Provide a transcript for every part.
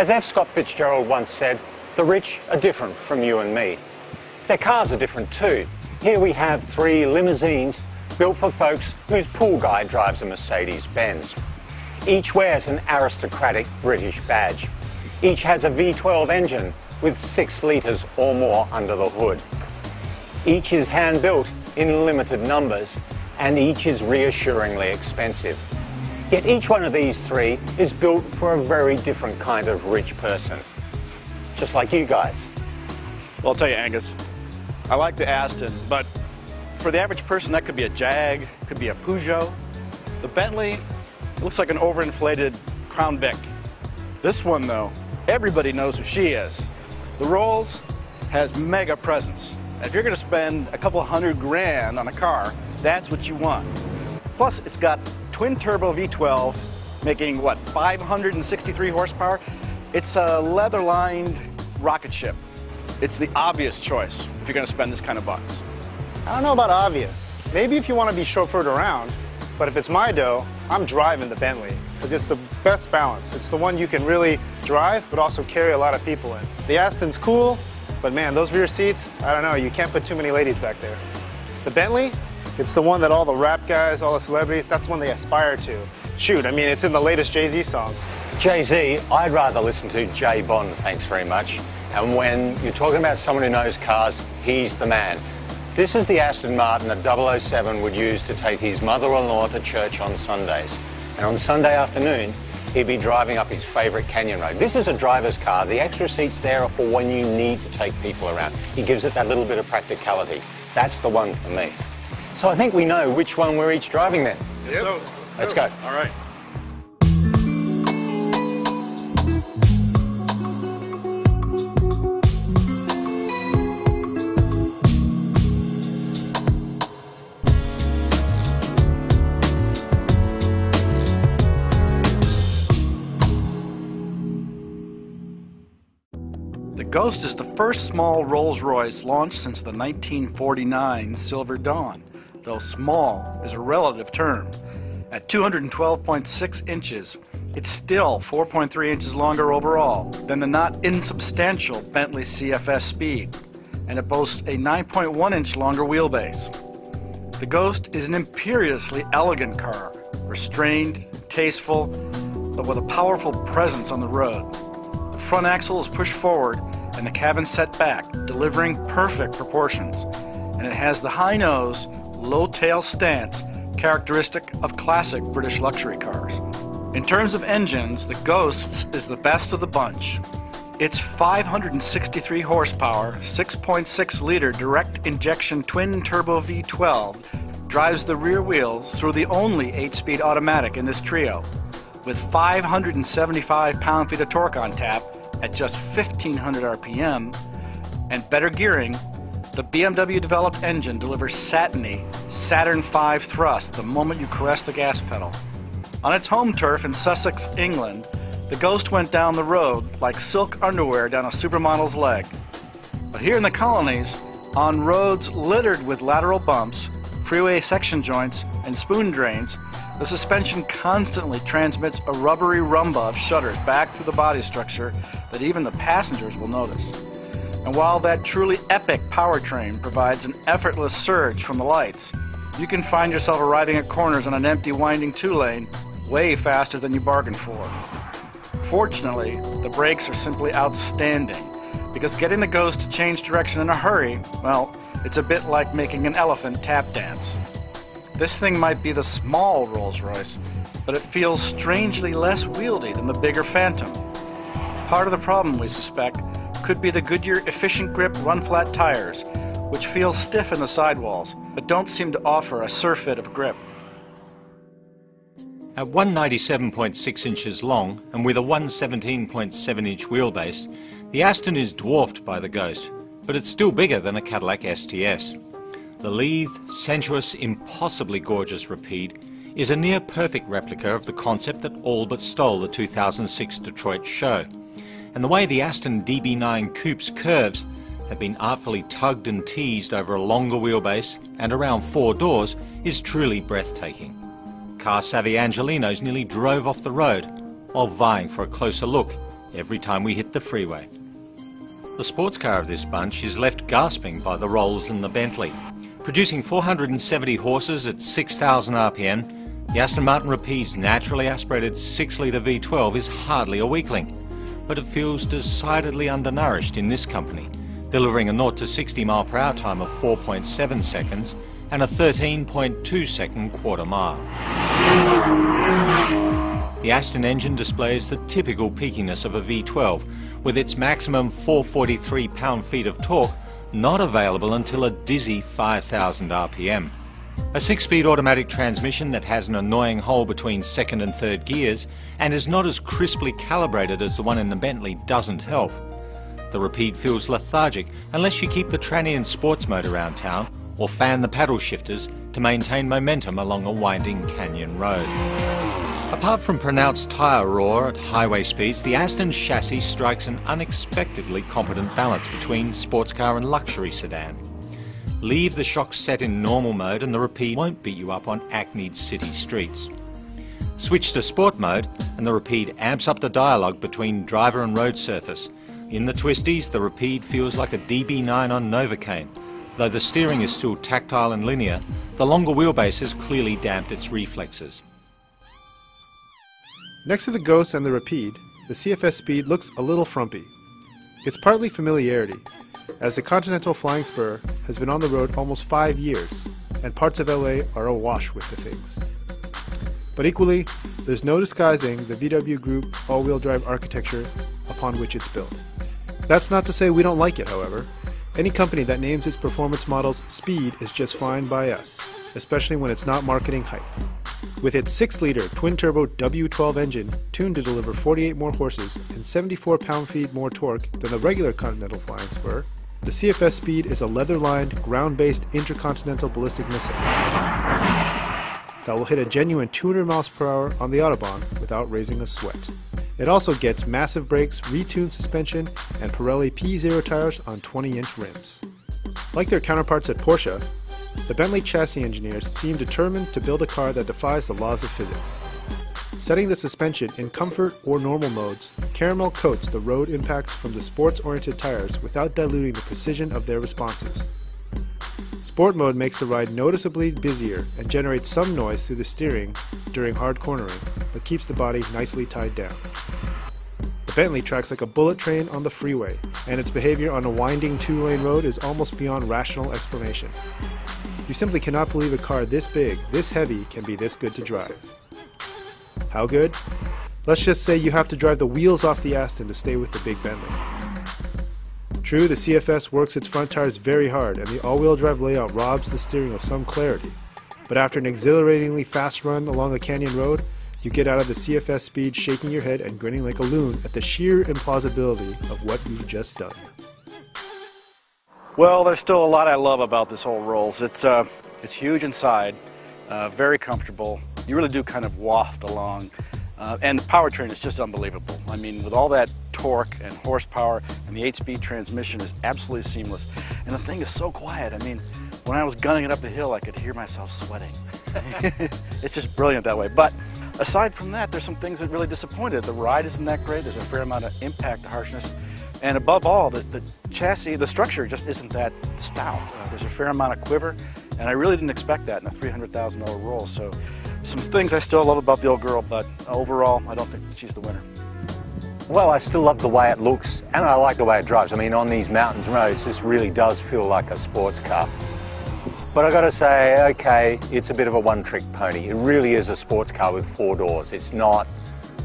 As F. Scott Fitzgerald once said, the rich are different from you and me. Their cars are different too. Here we have 3 limousines built for folks whose pool guy drives a Mercedes-Benz. Each wears an aristocratic British badge. Each has a V12 engine with 6 litres or more under the hood. Each is hand-built in limited numbers, and each is reassuringly expensive. Yet each one of these 3 is built for a very different kind of rich person. Just like you guys. Well, I'll tell you, Angus, I like the Aston, but for the average person, that could be a Jag, could be a Peugeot. The Bentley, it looks like an overinflated Crown Vic. This one, though, everybody knows who she is. The Rolls has mega presence. If you're going to spend a couple $100 on a car, that's what you want. Plus, it's got twin-turbo V12, making, what, 563 horsepower? It's a leather-lined rocket ship. It's the obvious choice if you're going to spend this kind of bucks. I don't know about obvious. Maybe if you want to be chauffeured around, but if it's my dough, I'm driving the Bentley because it's the best balance. It's the one you can really drive, but also carry a lot of people in. The Aston's cool, but man, those rear seats, I don't know, you can't put too many ladies back there. The Bentley, it's the one that all the rap guys, all the celebrities, that's the one they aspire to. Shoot, I mean, it's in the latest Jay-Z song. Jay-Z, I'd rather listen to Jay Bond, thanks very much. And when you're talking about someone who knows cars, he's the man. This is the Aston Martin that 007 would use to take his mother-in-law to church on Sundays. And on Sunday afternoon, he'd be driving up his favourite canyon road. This is a driver's car. The extra seats there are for when you need to take people around. He gives it that little bit of practicality. That's the one for me. So I think we know which one we're each driving then. Yes, so let's go. All right. The Ghost is the first small Rolls-Royce launched since the 1949 Silver Dawn, though small is a relative term. At 212.6 inches, it's still 4.3 inches longer overall than the not insubstantial Bentley CFS Speed, and it boasts a 9.1-inch longer wheelbase. The Ghost is an imperiously elegant car, restrained, tasteful, but with a powerful presence on the road. The front axle is pushed forward and the cabin set back, delivering perfect proportions. And it has the high nose, low tail stance characteristic of classic British luxury cars. In terms of engines, the Ghost's is the best of the bunch. Its 563 horsepower, 6.6-liter direct injection twin-turbo V12 drives the rear wheels through the only 8-speed automatic in this trio. With 575 pound-feet of torque on tap at just 1,500 RPM and better gearing, the BMW-developed engine delivers satiny Saturn V thrust the moment you caress the gas pedal. On its home turf in Sussex, England, the Ghost went down the road like silk underwear down a supermodel's leg. But here in the colonies, on roads littered with lateral bumps, freeway section joints, and spoon drains, the suspension constantly transmits a rubbery rumba of shudders back through the body structure that even the passengers will notice. And while that truly epic powertrain provides an effortless surge from the lights, you can find yourself arriving at corners on an empty winding 2-lane way faster than you bargained for. Fortunately, the brakes are simply outstanding, because getting the Ghost to change direction in a hurry, well, it's a bit like making an elephant tap dance. This thing might be the small Rolls-Royce, but it feels strangely less wieldy than the bigger Phantom. Part of the problem, we suspect, could be the Goodyear Efficient Grip run-flat tires, which feel stiff in the sidewalls, but don't seem to offer a surfeit of grip. At 197.6 inches long and with a 117.7-inch wheelbase, the Aston is dwarfed by the Ghost, but it's still bigger than a Cadillac STS. The lithe, sensuous, impossibly gorgeous Rapide is a near-perfect replica of the concept that all but stole the 2006 Detroit show. And the way the Aston DB9 Coupe's curves have been artfully tugged and teased over a longer wheelbase and around 4 doors is truly breathtaking. Car-savvy Angelinos nearly drove off the road while vying for a closer look every time we hit the freeway. The sports car of this bunch is left gasping by the Rolls and the Bentley. Producing 470 horses at 6,000 RPM, the Aston Martin Rapide's naturally aspirated 6-litre V12 is hardly a weakling, but it feels decidedly undernourished in this company, delivering a 0 to 60 mph time of 4.7 seconds and a 13.2 second quarter mile. The Aston engine displays the typical peakiness of a V12, with its maximum 443 pound-feet of torque not available until a dizzy 5,000 RPM. A 6-speed automatic transmission that has an annoying hole between second and third gears and is not as crisply calibrated as the one in the Bentley doesn't help. The Rapide feels lethargic unless you keep the tranny in sports mode around town or fan the paddle shifters to maintain momentum along a winding canyon road. Apart from pronounced tyre roar at highway speeds, the Aston chassis strikes an unexpectedly competent balance between sports car and luxury sedan. Leave the shocks set in normal mode and the Rapide won't beat you up on acneed city streets. Switch to sport mode and the Rapide amps up the dialogue between driver and road surface. In the twisties, the Rapide feels like a DB9 on Novocaine. Though the steering is still tactile and linear, the longer wheelbase has clearly damped its reflexes. Next to the Ghost and the Rapide, the CFS Speed looks a little frumpy. It's partly familiarity, as the Continental Flying Spur has been on the road almost 5 years, and parts of LA are awash with the things. But equally, there's no disguising the VW Group all-wheel drive architecture upon which it's built. That's not to say we don't like it, however. Any company that names its performance models Speed is just fine by us, especially when it's not marketing hype. With its 6-litre twin-turbo W12 engine tuned to deliver 48 more horses and 74 pound-feet more torque than the regular Continental Flying Spur, the CFS Speed is a leather-lined, ground-based intercontinental ballistic missile that will hit a genuine 200 miles per hour on the Autobahn without raising a sweat. It also gets massive brakes, retuned suspension, and Pirelli P0 tires on 20-inch rims. Like their counterparts at Porsche, the Bentley chassis engineers seem determined to build a car that defies the laws of physics. Setting the suspension in comfort or normal modes, caramel coats the road impacts from the sports-oriented tires without diluting the precision of their responses. Sport mode makes the ride noticeably busier and generates some noise through the steering during hard cornering, but keeps the body nicely tied down. The Bentley tracks like a bullet train on the freeway, and its behavior on a winding 2-lane road is almost beyond rational explanation. You simply cannot believe a car this big, this heavy, can be this good to drive. How good? Let's just say you have to drive the wheels off the Aston to stay with the big Bentley. True, the CFS works its front tires very hard, and the all-wheel drive layout robs the steering of some clarity. But after an exhilaratingly fast run along a canyon road, you get out of the CFS Speed shaking your head and grinning like a loon at the sheer implausibility of what you've just done. Well, there's still a lot I love about this whole Rolls. It's huge inside, very comfortable. You really do kind of waft along. And the powertrain is just unbelievable. I mean, with all that torque and horsepower, and the 8-speed transmission is absolutely seamless. And the thing is so quiet. I mean, when I was gunning it up the hill, I could hear myself sweating. It's just brilliant that way. But aside from that, there's some things that really disappointed. The ride isn't that great. There's a fair amount of impact harshness. And above all, the chassis, the structure just isn't that stout. There's a fair amount of quiver, and I really didn't expect that in a $300,000 Rolls. So some things I still love about the old girl, but overall, I don't think she's the winner. Well, I still love the way it looks, and I like the way it drives. I mean, on these mountain roads, this really does feel like a sports car. But I gotta say, okay, it's a bit of a one-trick pony. It really is a sports car with 4 doors. It's not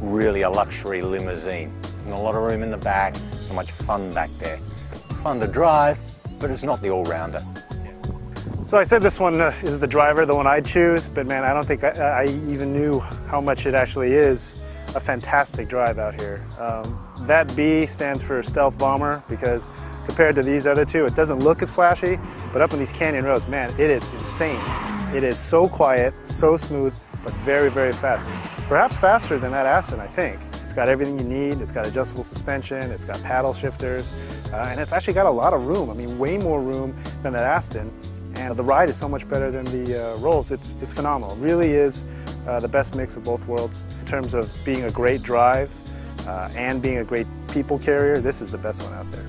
really a luxury limousine. And a lot of room in the back, so much fun back there. Fun to drive, but it's not the all-rounder. So I said this one is the driver, the one I'd choose, but man, I don't think I even knew how much it actually is a fantastic drive out here. That B stands for stealth bomber, because compared to these other two, it doesn't look as flashy, but up on these canyon roads, man, it is insane. It is so quiet, so smooth, but very, very fast. Perhaps faster than that Aston, I think. It's got everything you need. It's got adjustable suspension, it's got paddle shifters, and it's actually got a lot of room. I mean, way more room than that Aston. And the ride is so much better than the Rolls. It's phenomenal. It really is the best mix of both worlds in terms of being a great drive, and being a great people carrier, this is the best one out there.